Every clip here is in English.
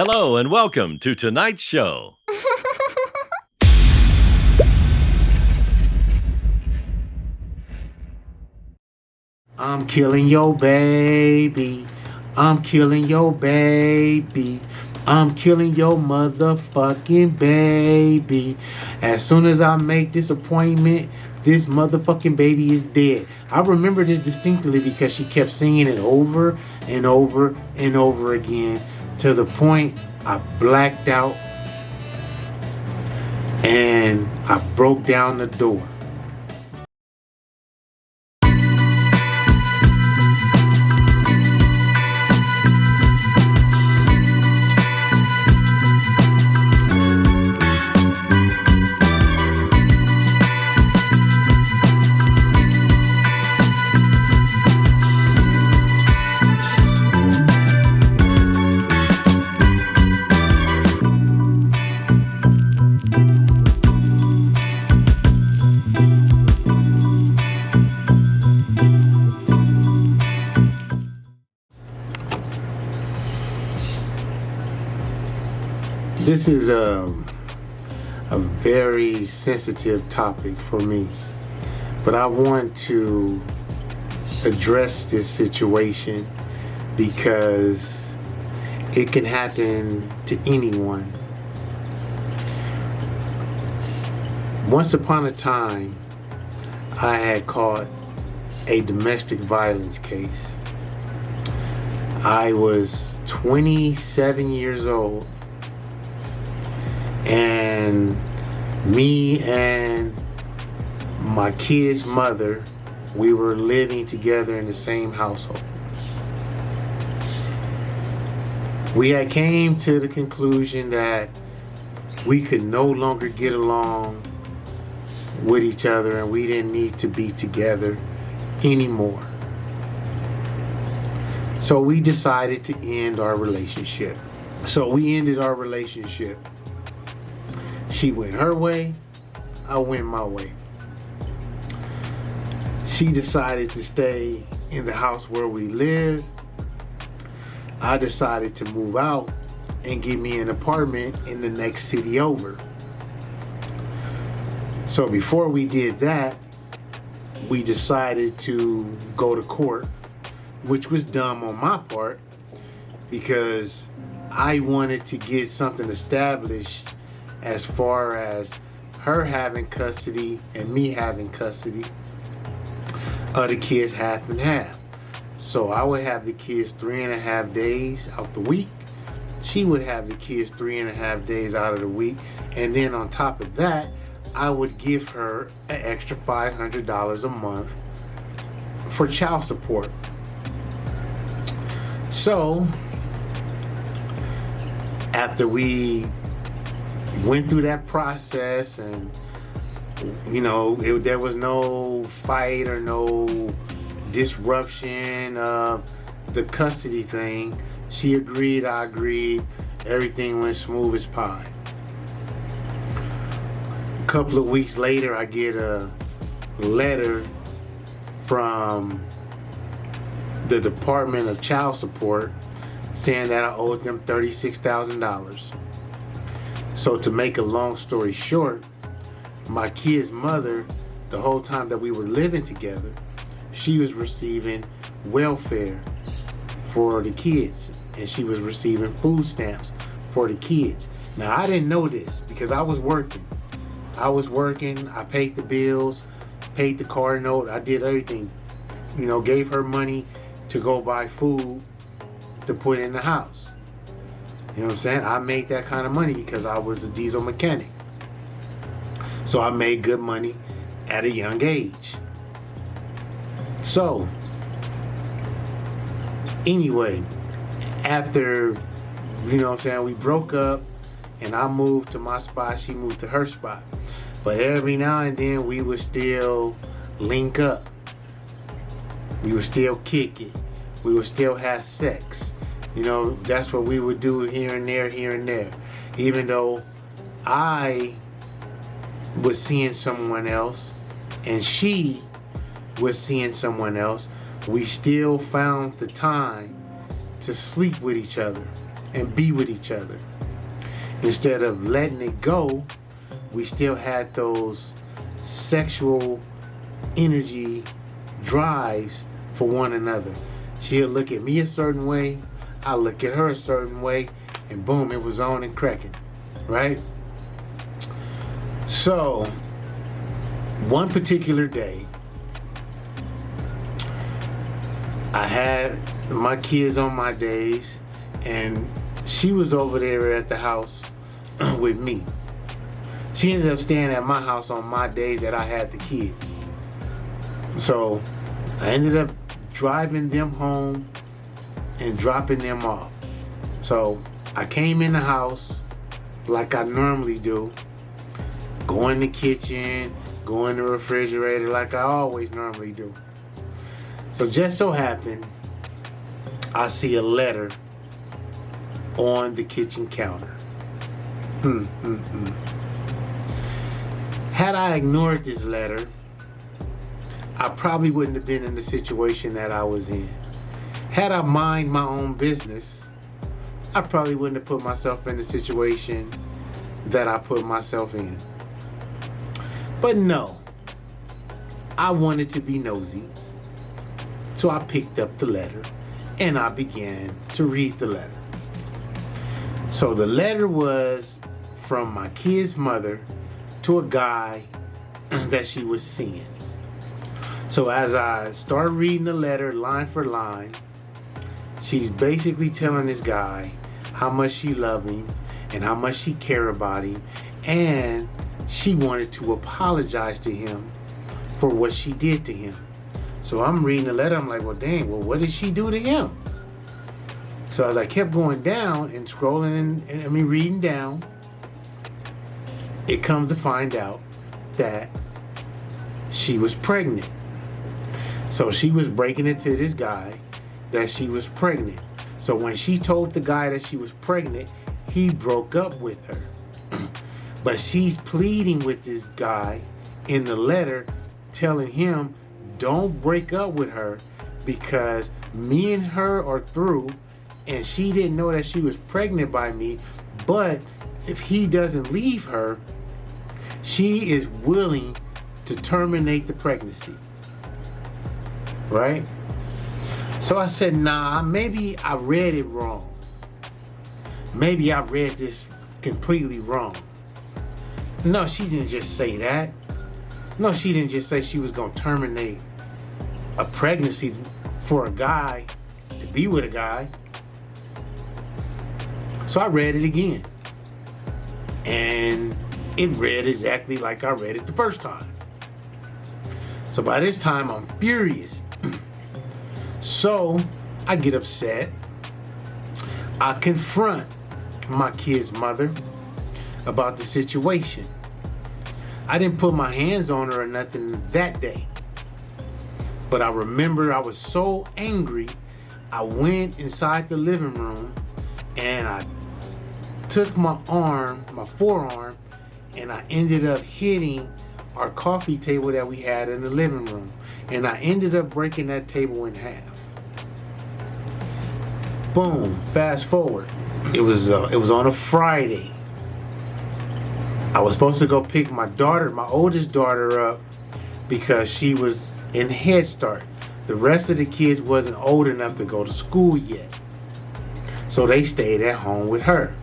Hello and welcome to tonight's show. I'm killing your baby. I'm killing your baby. I'm killing your motherfucking baby. As soon as I make this appointment, this motherfucking baby is dead. I remember this distinctly because she kept singing it over and over and over again to the point I blacked out and I broke down the door. This is a very sensitive topic for me, but I want to address this situation because it can happen to anyone. Once upon a time, I had caught a domestic violence case. I was 27 years old. And me and my kid's mother, we were living together in the same household. We had came to the conclusion that we could no longer get along with each other and we didn't need to be together anymore. So we decided to end our relationship. So we ended our relationship. She went her way, I went my way. She decided to stay in the house where we lived. I decided to move out and get me an apartment in the next city over. So before we did that, we decided to go to court, which was dumb on my part because I wanted to get something established as far as her having custody and me having custody of the kids half and half. So I would have the kids 3.5 days out the week. She would have the kids 3.5 days out of the week. And then on top of that, I would give her an extra $500 a month for child support. So after we went through that process and there was no fight or no disruption of the custody thing. She agreed, I agreed, everything went smooth as pie. A couple of weeks later, I get a letter from the Department of Child Support saying that I owed them $36,000. So to make a long story short, my kid's mother, the whole time that we were living together, she was receiving welfare for the kids and she was receiving food stamps for the kids. Now I didn't know this because I was working. I paid the bills, paid the car note, I did everything. Gave her money to go buy food to put in the house. You know what I'm saying? I made that kind of money because I was a diesel mechanic. So I made good money at a young age. So, anyway, after, we broke up and I moved to my spot, she moved to her spot. But every now and then we would still link up. We would still kick it. We would still have sex. That's what we would do here and there. Even though I was seeing someone else and she was seeing someone else, we still found the time to sleep with each other. and be with each other. Instead of letting it go, we still had those sexual energy drives for one another. She'll look at me a certain way, I'll look at her a certain way, and boom, it was on and cracking, right? So, one particular day, I had my kids on my days, and she was over there at the house with me. She ended up staying at my house on my days that I had the kids. So I ended up driving them home and dropping them off. So I came in the house like I normally do, go in the kitchen, go in the refrigerator like I always normally do. So just so happened, I see a letter on the kitchen counter. Had I ignored this letter, I probably wouldn't have been in the situation that I was in. Had I minded my own business, I probably wouldn't have put myself in the situation that I put myself in. But no, I wanted to be nosy. So I picked up the letter and I began to read the letter. So the letter was from my kid's mother to a guy that she was seeing. So as I started reading the letter line for line, she's basically telling this guy how much she loved him and how much she cared about him, and she wanted to apologize to him for what she did to him. So I'm reading the letter, I'm like, well dang, well what did she do to him? So as I kept going down and scrolling and reading down, it comes to find out that she was pregnant. So she was breaking it to this guy that she was pregnant. So when she told the guy that she was pregnant, he broke up with her. But she's pleading with this guy in the letter, telling him, don't break up with her because me and her are through, and she didn't know that she was pregnant by me, but if he doesn't leave her, she is willing to terminate the pregnancy. Right? So I said, nah, maybe I read it wrong. Maybe I read this completely wrong. No, she didn't just say that. No, she didn't just say she was going to terminate a pregnancy for a guy to be with a guy. So I read it again. And it read exactly like I read it the first time. So by this time, I'm furious. So I get upset. I confront my kid's mother about the situation. I didn't put my hands on her or nothing that day. But I remember I was so angry, I went inside the living room and I took my forearm, and I ended up hitting our coffee table that we had in the living room. And I ended up breaking that table in half. Boom, fast forward. It was on a Friday. I was supposed to go pick my oldest daughter up because she was in Head Start. The rest of the kids wasn't old enough to go to school yet. So they stayed at home with her.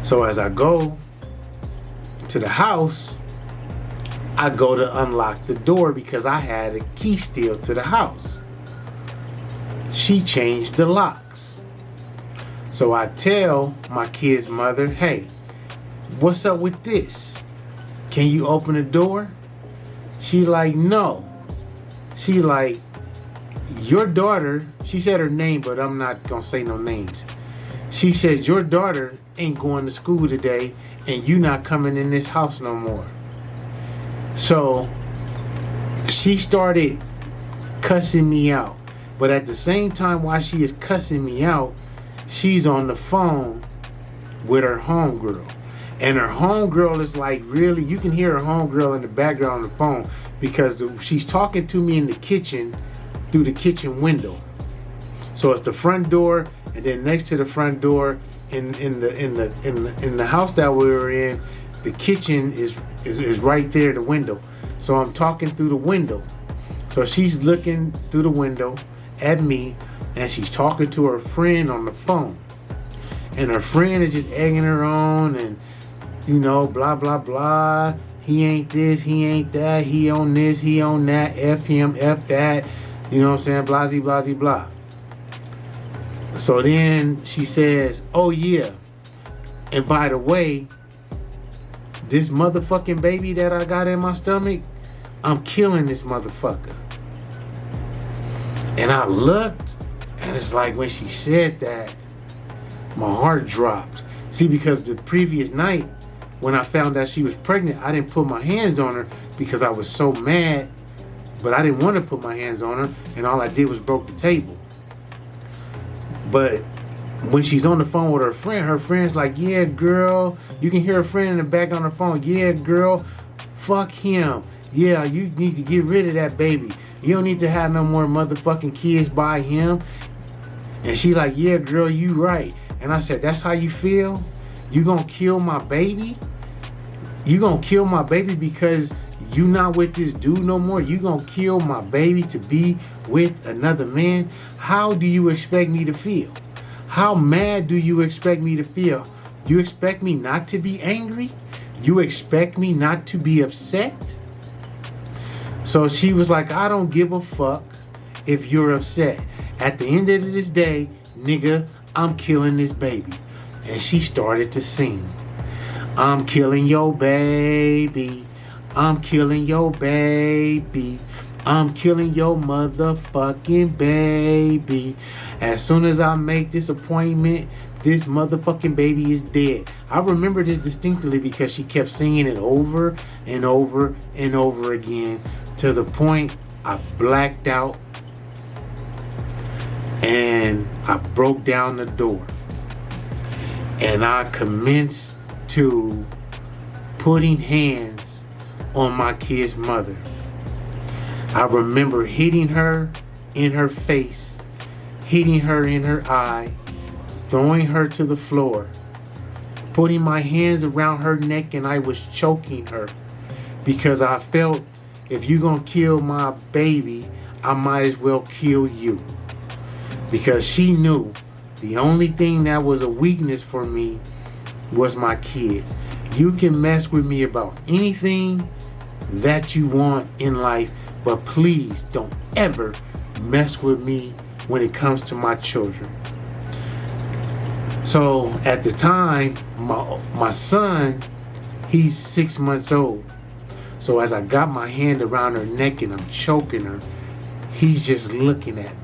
So as I go to the house, I go to unlock the door because I had a key still to the house. She changed the locks. So I tell my kid's mother, hey, what's up with this? Can you open the door? She like, no. She like, your daughter, she said her name, but I'm not gonna say no names. She said, your daughter ain't going to school today and you not coming in this house no more. So she started cussing me out. But at the same time while she is cussing me out, she's on the phone with her homegirl. And her homegirl is like, really, you can hear her homegirl in the background on the phone because she's talking to me in the kitchen through the kitchen window. So it's the front door and then next to the front door in the house that we were in, the kitchen is right there, the window. So I'm talking through the window. So she's looking through the window at me, and she's talking to her friend on the phone. And her friend is just egging her on, and you know, blah blah blah. He ain't this, he ain't that, he on this, he on that, F him, F that. You know what I'm saying? Blasey, blasey, blah. So then she says, oh yeah, and by the way, this motherfucking baby that I got in my stomach, I'm killing this motherfucker. And I looked, and it's like when she said that, my heart dropped. See, because the previous night, when I found out she was pregnant, I didn't put my hands on her because I was so mad, but I didn't want to put my hands on her, and all I did was broke the table. But when she's on the phone with her friend's like, yeah, girl, you can hear her friend in the back on the phone, yeah, girl, fuck him. Yeah, you need to get rid of that baby. You don't need to have no more motherfucking kids by him. And she like, yeah, girl, you right. And I said, that's how you feel? You gonna kill my baby? You gonna kill my baby because you not with this dude no more? You gonna kill my baby to be with another man? How do you expect me to feel? How mad do you expect me to feel? You expect me not to be angry? You expect me not to be upset? So she was like, I don't give a fuck if you're upset. At the end of this day, nigga, I'm killing this baby. And she started to sing. I'm killing your baby. I'm killing your baby. I'm killing your motherfucking baby. As soon as I make this appointment, this motherfucking baby is dead. I remember this distinctly because she kept singing it over and over and over again to the point I blacked out and I broke down the door. And I commenced to putting hands on my kid's mother. I remember hitting her in her face, hitting her in her eye, throwing her to the floor, putting my hands around her neck, and I was choking her because I felt if you're gonna kill my baby, I might as well kill you. Because she knew the only thing that was a weakness for me was my kids. You can mess with me about anything that you want in life, but please don't ever mess with me when it comes to my children. So at the time, my son, he's 6 months old. So as I got my hand around her neck and I'm choking her, he's just looking at me.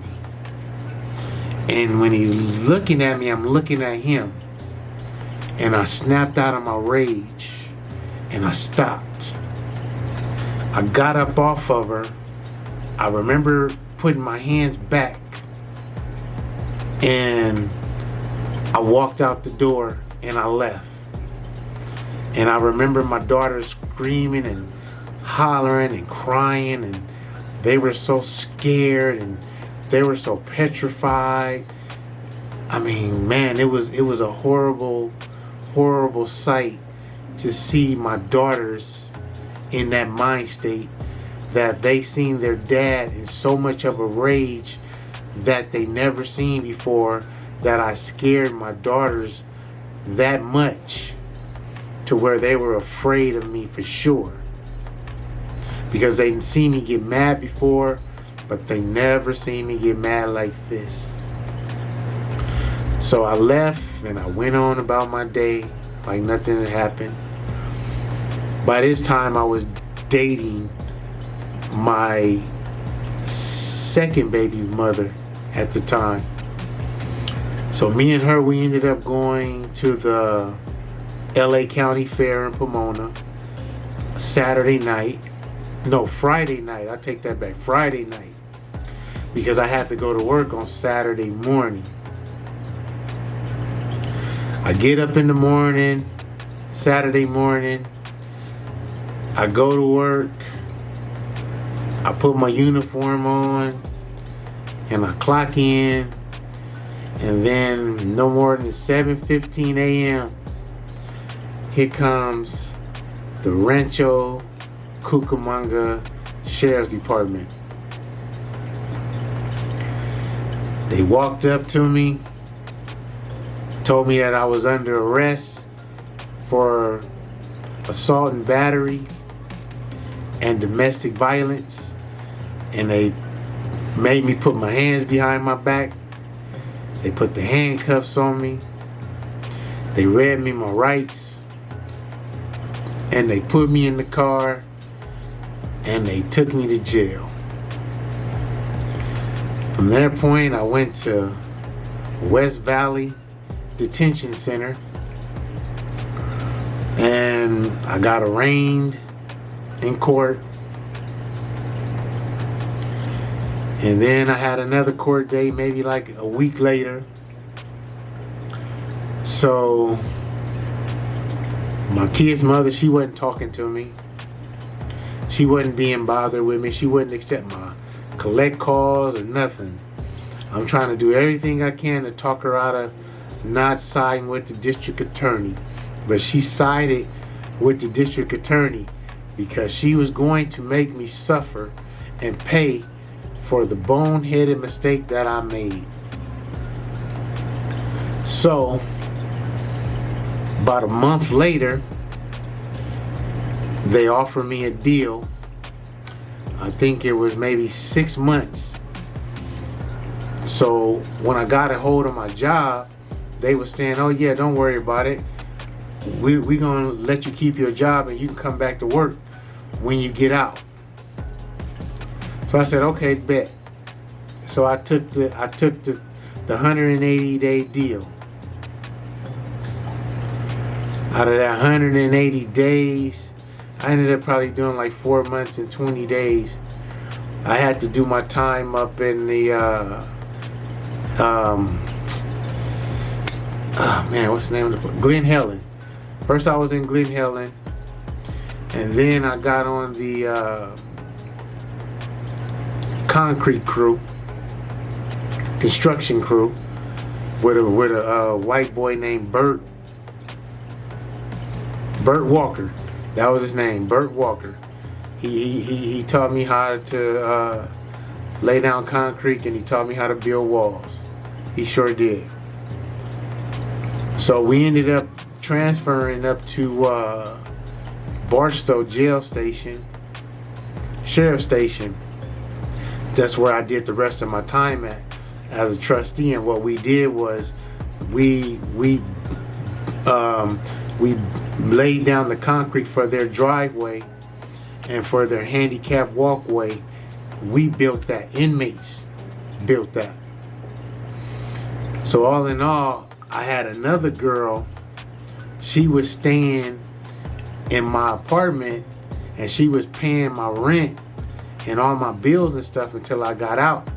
And when he's looking at me, I'm looking at him. And I snapped out of my rage and I stopped. I got up off of her. I remember putting my hands back and I walked out the door and I left. And I remember my daughter screaming and hollering and crying, and they were so scared and they were so petrified. I mean, man, it was a horrible, horrible sight to see my daughters in that mind state that they seen their dad in so much of a rage that they never seen before, that I scared my daughters that much to where they were afraid of me for sure. Because they seen me get mad before, but they never seen me get mad like this. So I left and I went on about my day like nothing had happened. By this time I was dating my second baby's mother at the time. So me and her, we ended up going to the LA County Fair in Pomona Friday night. I take that back. Friday night. Because I had to go to work on Saturday morning. I get up in the morning, Saturday morning. I go to work. I put my uniform on and I clock in. And then no more than 7:15 a.m. here comes the Rancho Cucamonga Sheriff's Department. They walked up to me, told me that I was under arrest for assault and battery and domestic violence, and they made me put my hands behind my back. They put the handcuffs on me. They read me my rights, and they put me in the car, and they took me to jail. From that point, I went to West Valley Detention Center, and I got arraigned in court. And then I had another court date maybe like a week later. So my kid's mother, she wasn't talking to me. She wasn't being bothered with me. She wouldn't accept my collect calls or nothing. I'm trying to do everything I can to talk her out of not siding with the district attorney. But she sided with the district attorney because she was going to make me suffer and pay for the boneheaded mistake that I made. So, about a month later, they offered me a deal. I think it was maybe 6 months. So when I got a hold of my job, they were saying, oh yeah, don't worry about it. We're gonna let you keep your job and you can come back to work when you get out. So I said, okay, bet. So I took the 180-day deal. Out of that 180 days, I ended up probably doing like 4 months and 20 days. I had to do my time up in the what's the name of the Glen Helen. First I was in Glen Helen, and then I got on the concrete crew, construction crew, with a white boy named Bert Walker. That was his name, Bert Walker. He taught me how to lay down concrete, and he taught me how to build walls. He sure did. So we ended up transferring up to Barstow Jail Station, Sheriff Station. That's where I did the rest of my time at as a trustee. And what we did was we laid down the concrete for their driveway and for their handicap walkway. We built that. Inmates built that. So all in all, I had another girl. She was staying in my apartment, and she was paying my rent and all my bills and stuff until I got out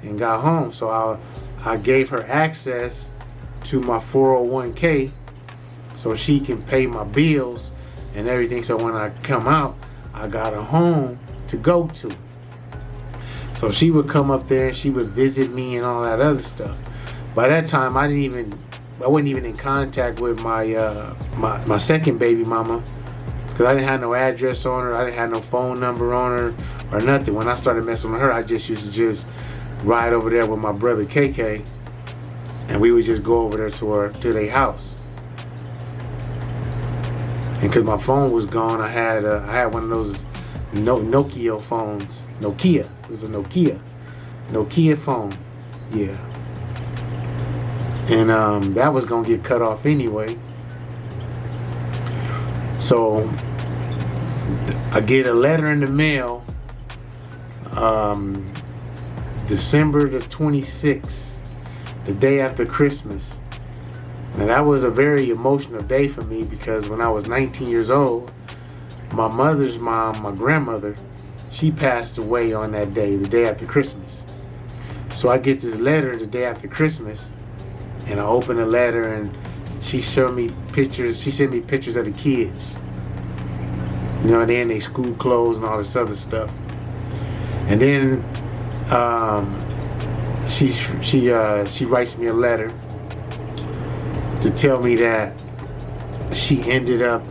and got home. So I gave her access to my 401k so she can pay my bills and everything. So when I come out, I got a home to go to. So she would come up there and she would visit me and all that other stuff. By that time, I wasn't even in contact with my my second baby mama, because I didn't have no address on her. I didn't have no phone number on her or nothing. When I started messing with her, I just used to just ride over there with my brother KK, and we would just go over there to their house. And because my phone was gone, I had one of those Nokia phones. Nokia. It was a Nokia phone. Yeah. And that was gonna get cut off anyway. So I get a letter in the mail, December the 26th, the day after Christmas. Now that was a very emotional day for me, because when I was 19 years old, my mother's mom, my grandmother, she passed away on that day, the day after Christmas. So I get this letter the day after Christmas, and I open the letter, and she showed me pictures. She sent me pictures of the kids. You know, they in their school clothes and all this other stuff. And then she writes me a letter to tell me that she ended up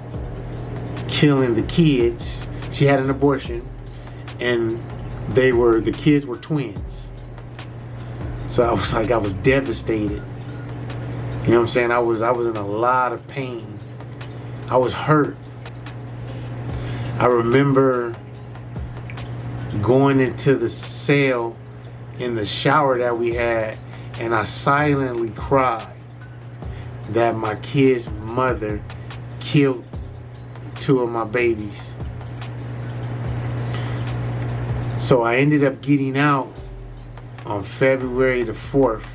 killing the kids. She had an abortion, and the kids were twins. So I was devastated. You know what I'm saying? I was in a lot of pain. I was hurt. I remember going into the cell in the shower that we had, and I silently cried that my kid's mother killed 2 of my babies. So I ended up getting out on February the 4th,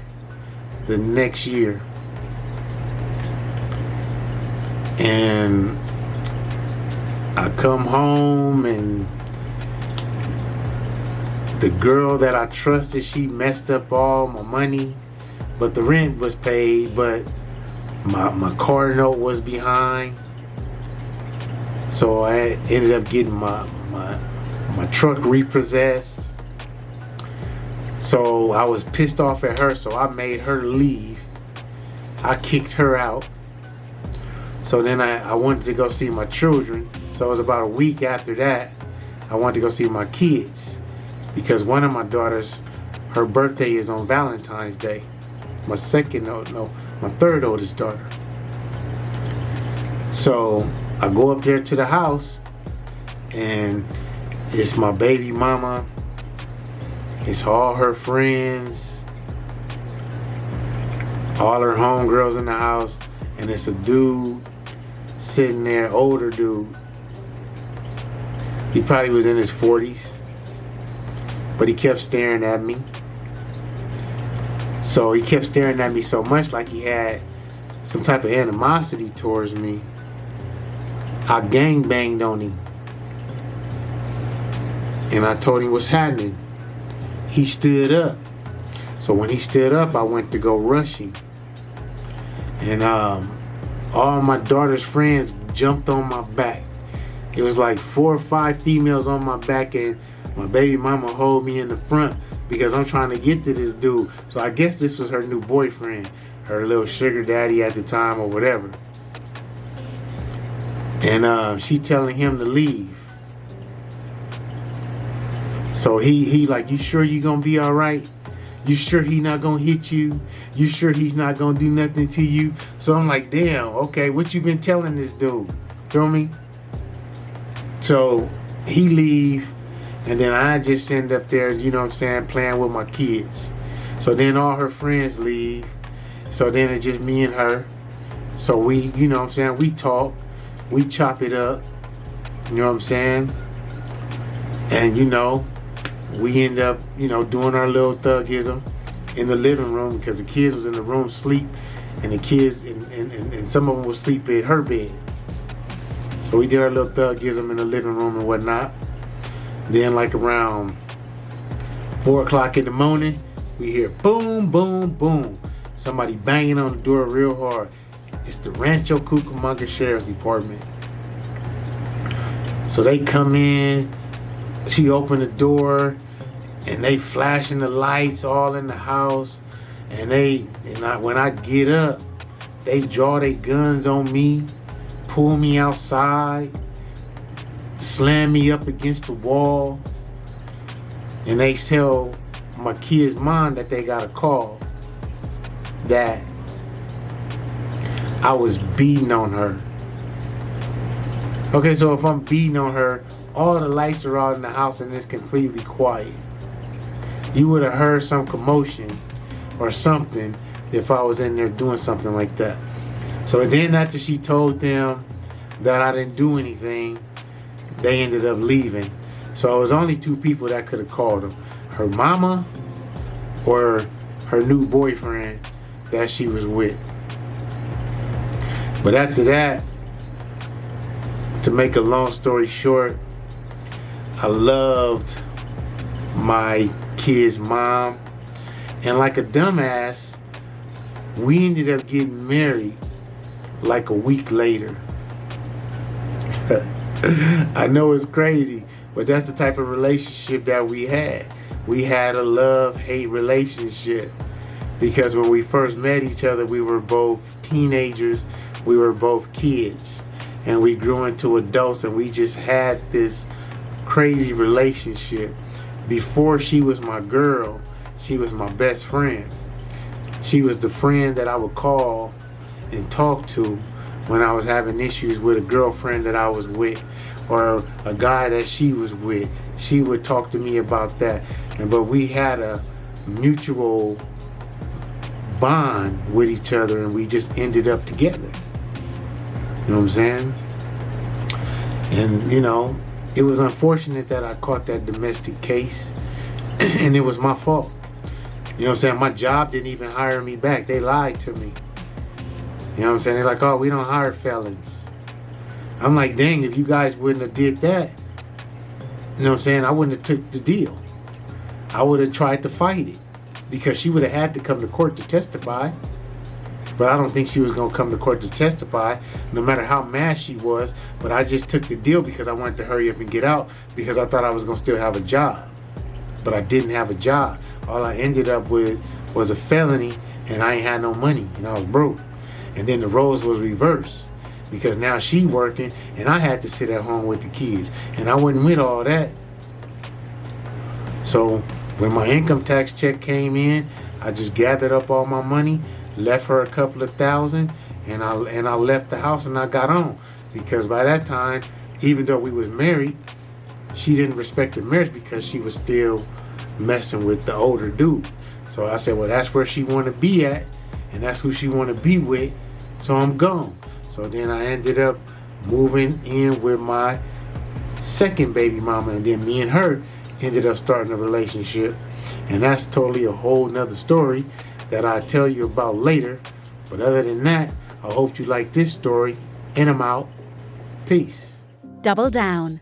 the next year. And I come home, and the girl that I trusted, she messed up all my money, but the rent was paid, but my car note was behind. So I ended up getting my truck repossessed. So I was pissed off at her, so I made her leave. I kicked her out. So then I wanted to go see my children. So it was about a week after that, I wanted to go see my kids, because one of my daughters, her birthday is on Valentine's Day. My third oldest daughter. So I go up there to the house, and it's my baby mama. It's all her friends, all her homegirls in the house, and it's a dude sitting there, older dude. He probably was in his 40s, but he kept staring at me. So he kept staring at me so much, like he had some type of animosity towards me. I gangbanged on him, and I told him what's happening. He stood up. So when he stood up, I went to go rush him. And all my daughter's friends jumped on my back. It was like 4 or 5 females on my back, and my baby mama hold me in the front because I'm trying to get to this dude. So I guess this was her new boyfriend, her little sugar daddy at the time or whatever. And she telling him to leave. So he like, you sure you gonna be all right? You sure he not gonna hit you? You sure he's not gonna do nothing to you? So I'm like, damn, okay, what you been telling this dude? Feel me? So he leave, and then I just end up there, you know what I'm saying, playing with my kids. So then all her friends leave. So then it's just me and her. So we, you know what I'm saying, we talk, we chop it up, you know what I'm saying? And you know, we end up, you know, doing our little thugism in the living room, because the kids was in the room sleep, and the kids, and some of them would sleep in her bed. So we did our little thugism in the living room and whatnot. Then like around 4 o'clock in the morning, we hear boom, boom, boom. Somebody banging on the door real hard. It's the Rancho Cucamonga Sheriff's Department. So they come in, she opened the door, and they flashing the lights all in the house. And when I get up, they draw their guns on me, pull me outside, slam me up against the wall, and they tell my kid's mom that they got a call that I was beating on her. Okay, so if I'm beating on her, all the lights are out in the house and it's completely quiet. You would have heard some commotion or something if I was in there doing something like that. So then after she told them that I didn't do anything, they ended up leaving. So it was only 2 people that could have called them. Her mama or her new boyfriend that she was with. But after that, to make a long story short, I loved my kid's mom. And like a dumbass, we ended up getting married like a week later. I know it's crazy, but that's the type of relationship that we had. we had a love-hate relationship, because when we first met each other, we were both teenagers, we were both kids, and we grew into adults, and we just had this crazy relationship. Before she was my girl, she was my best friend. She was the friend that I would call and talk to when I was having issues with a girlfriend that I was with, or a guy that she was with. She would talk to me about that. But we had a mutual bond with each other, and we just ended up together. You know what I'm saying? And it was unfortunate that I caught that domestic case, and it was my fault. You know what I'm saying? My job didn't even hire me back. They lied to me. You know what I'm saying? They're like, oh, we don't hire felons. I'm like, dang, if you guys wouldn't have did that, you know what I'm saying, I wouldn't have took the deal. I would have tried to fight it, because she would have had to come to court to testify. But I don't think she was going to come to court to testify, no matter how mad she was. But I just took the deal because I wanted to hurry up and get out, because I thought I was going to still have a job. But I didn't have a job. All I ended up with was a felony, and I ain't had no money, and I was broke. And then the roles was reversed, because now she working, and I had to sit at home with the kids. And I wasn't with all that. So when my income tax check came in, I just gathered up all my money, left her a couple of thousand, and I left the house, and I got on. Because by that time, even though we was married, she didn't respect the marriage, because she was still messing with the older dude. So I said, well, that's where she want to be at, and that's who she want to be with, so I'm gone. So then I ended up moving in with my second baby mama, and then me and her ended up starting a relationship. And that's totally a whole nother story that I'll tell you about later. But other than that, I hope you like this story, and I'm out. Peace. Double Down,